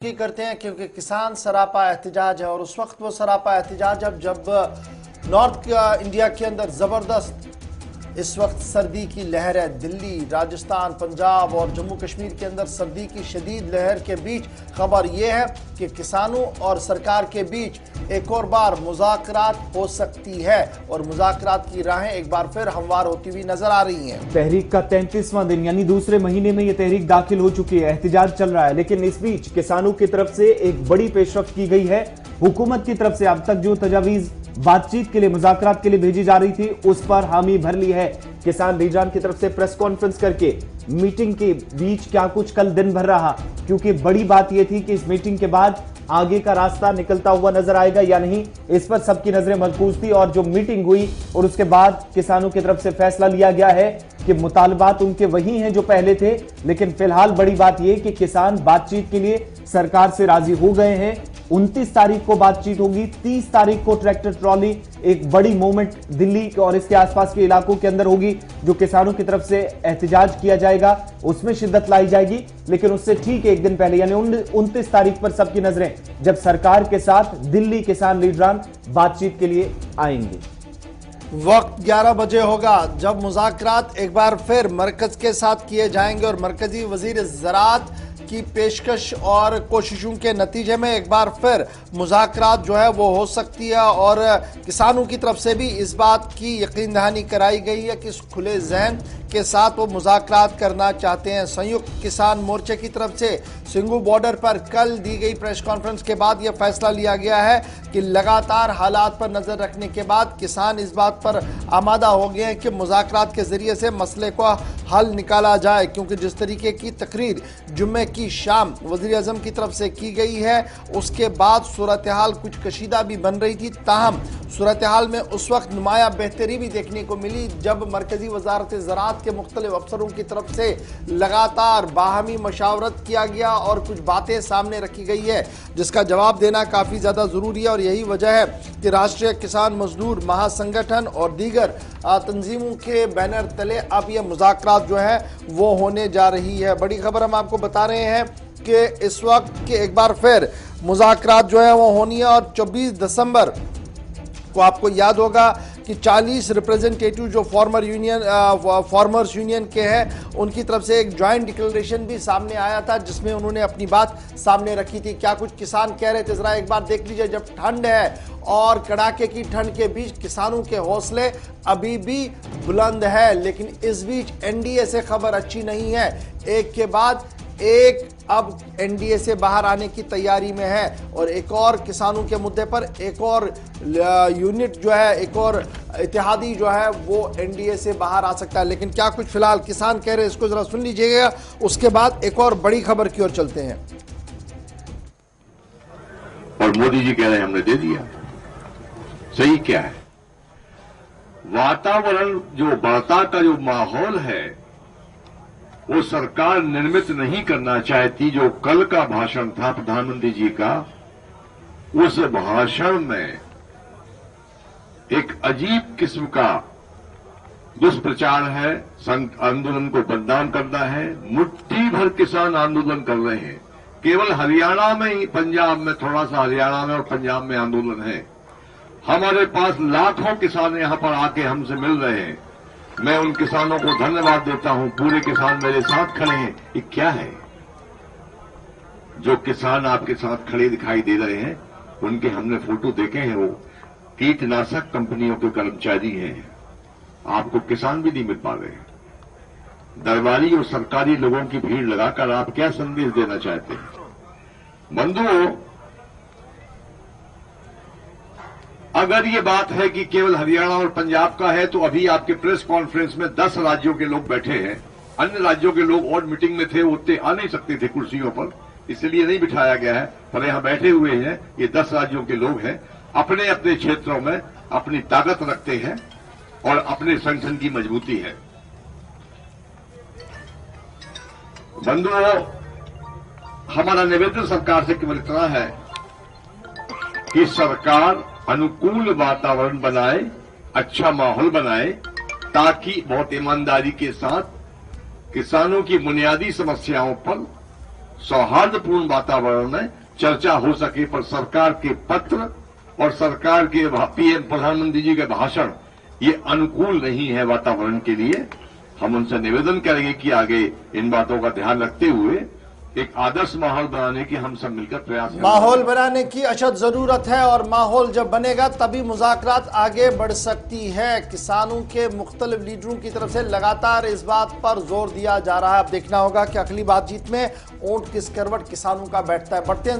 की करते हैं क्योंकि किसान सरापा एहतजाज है और उस वक्त वो सरापा एहतजाज जब नॉर्थ इंडिया के अंदर ज़बरदस्त इस वक्त सर्दी की लहर है। दिल्ली, राजस्थान, पंजाब और जम्मू कश्मीर के अंदर सर्दी की शदीद लहर के बीच खबर यह है कि किसानों और सरकार के बीच एक और बार मुज़ाकरात हो सकती है और मुज़ाकरात की राहें एक बार फिर हमवार होती हुई नजर आ रही हैं। तहरीक का 33वां दिन यानी दूसरे महीने में ये तहरीक दाखिल हो चुकी है, एहतजाज चल रहा है, लेकिन इस बीच किसानों की तरफ से एक बड़ी पेशरफ्त की गई है। हुकूमत की तरफ से अब तक जो तजावीज बातचीत के लिए, मुज़ाकरात के लिए भेजी जा रही थी, उस पर हामी भर ली है। किसान लीडरान की तरफ से प्रेस कॉन्फ्रेंस करके मीटिंग के बीच क्या कुछ कल दिन भर रहा, क्योंकि बड़ी बात यह थी कि इस मीटिंग के बाद आगे का रास्ता निकलता हुआ नजर आएगा या नहीं, इस पर सबकी नजरें मरकूज थी। और जो मीटिंग हुई और उसके बाद किसानों की तरफ से फैसला लिया गया है कि मुतालबात उनके वही हैं जो पहले थे, लेकिन फिलहाल बड़ी बात यह कि किसान बातचीत के लिए सरकार से राजी हो गए हैं। 29 तारीख को बातचीत होगी, 30 तारीख को ट्रैक्टर ट्रॉली, एक बड़ी मूवमेंट दिल्ली और इसके आसपास के इलाकों के अंदर होगी, जो किसानों की तरफ से एहतजाज किया जाएगा, उसमें शिद्दत लाई जाएगी। लेकिन उससे ठीक एक दिन पहले यानी 29 तारीख पर सबकी नजरें जब सरकार के साथ दिल्ली किसान लीडरान बातचीत के लिए आएंगे। वक्त 11 बजे होगा जब मुज़ाकरात एक बार फिर मरकज के साथ किए जाएंगे और मरकजी वजीर ज़राअत की पेशकश और कोशिशों के नतीजे में एक बार फिर मुज़ाकरात जो है वो हो सकती है। और किसानों की तरफ से भी इस बात की यकीन दहानी कराई गई है कि इस खुले जहन के साथ वो मुज़ाकरात करना चाहते हैं। संयुक्त किसान मोर्चे की तरफ से सिंगू बॉर्डर पर कल दी गई प्रेस कॉन्फ्रेंस के बाद यह फैसला लिया गया है कि लगातार हालात पर नजर रखने के बाद किसान इस बात पर आमादा हो गए हैं कि मुज़ाकरात के जरिए से मसले को हल निकाला जाए, क्योंकि जिस तरीके की तकरीर जुम्मे की शाम वज़ीर आज़म की तरफ से की गई है, उसके बाद सूरत हाल कुछ कशीदा भी बन रही थी। ताहम सूरत हाल में उस वक्त नुमाया बेहतरी भी देखने को मिली जब मरकजी वजारत ज़राअत के मुख्तलिफ अफसरों की तरफ से लगातार बाहमी मशावरत किया गया और कुछ बातें सामने रखी गई है जिसका जवाब देना काफ़ी ज़्यादा ज़रूरी है। और यही वजह है कि राष्ट्रीय किसान मजदूर महासंगठन और दीगर तंजीमों के बैनर तले अब यह मुज़ाकरात जो है वो होने जा रही है। बड़ी खबर हम आपको बता रहे हैं कि इस वक्त के एक बार फिर मुज़ाकरात जो है वो होनी है और 24 दिसंबर को आपको याद होगा कि 40 रिप्रेजेंटेटिव जो फार्मर्स यूनियन के हैं, उनकी तरफ से एक जॉइंट डिक्लेरेशन भी सामने आया था जिसमें उन्होंने अपनी बात सामने रखी थी। क्या कुछ किसान कह रहे थे जरा एक बार देख लीजिए। जब ठंड है और कड़ाके की ठंड के बीच किसानों के हौसले अभी भी बुलंद है, लेकिन इस बीच एनडीए से खबर अच्छी नहीं है। एक के बाद एक अब एनडीए से बाहर आने की तैयारी में है और एक और किसानों के मुद्दे पर एक और यूनिट जो है, एक और इत्तेहादी जो है वो एनडीए से बाहर आ सकता है। लेकिन क्या कुछ फिलहाल किसान कह रहे हैं इसको जरा सुन लीजिएगा, उसके बाद एक और बड़ी खबर की ओर चलते हैं। और मोदी जी कह रहे हैं हमने दे दिया। सही क्या है? वातावरण जो वार्ता का जो माहौल है वो सरकार निर्मित नहीं करना चाहती। जो कल का भाषण था प्रधानमंत्री जी का, उस भाषण में एक अजीब किस्म का दुष्प्रचार है, आंदोलन को बदनाम करना है। मुट्ठी भर किसान आंदोलन कर रहे हैं, केवल हरियाणा में ही, पंजाब में थोड़ा सा हरियाणा में और पंजाब में आंदोलन है। हमारे पास लाखों किसान यहां पर आके हमसे मिल रहे हैं। मैं उन किसानों को धन्यवाद देता हूं, पूरे किसान मेरे साथ खड़े हैं। ये क्या है? जो किसान आपके साथ खड़े दिखाई दे रहे हैं उनके हमने फोटो देखे हैं, वो कीटनाशक कंपनियों के कर्मचारी हैं। आपको किसान भी नहीं मिल पा रहे हैं। दरबारी और सरकारी लोगों की भीड़ लगाकर आप क्या संदेश देना चाहते हैं? बंधुओं, अगर ये बात है कि केवल हरियाणा और पंजाब का है, तो अभी आपके प्रेस कॉन्फ्रेंस में 10 राज्यों के लोग बैठे हैं। अन्य राज्यों के लोग और मीटिंग में थे, उतने आ नहीं सकते थे कुर्सियों पर, इसलिए नहीं बिठाया गया है। पर यहां बैठे हुए हैं ये 10 राज्यों के लोग हैं, अपने अपने क्षेत्रों में अपनी ताकत रखते हैं और अपने संगठन की मजबूती है। बंधुओं, हमारा निवेदन सरकार से केवल इतना है कि सरकार अनुकूल वातावरण बनाए, अच्छा माहौल बनाए, ताकि बहुत ईमानदारी के साथ किसानों की बुनियादी समस्याओं पर सौहार्दपूर्ण वातावरण में चर्चा हो सके, पर सरकार के पत्र और सरकार के पीएम प्रधानमंत्री जी के भाषण ये अनुकूल नहीं है वातावरण के लिए। हम उनसे निवेदन करेंगे कि आगे इन बातों का ध्यान रखते हुए एक आदर्श माहौल बनाने की हम सब मिलकर प्रयास करें। माहौल बनाने की अशद जरूरत है और माहौल जब बनेगा तभी मुज़ाकरात आगे बढ़ सकती है। किसानों के मुख्तलिफ लीडरों की तरफ से लगातार इस बात पर जोर दिया जा रहा है। अब देखना होगा कि अगली बातचीत में ऊंट किस करवट किसानों का बैठता है। बढ़ते हैं।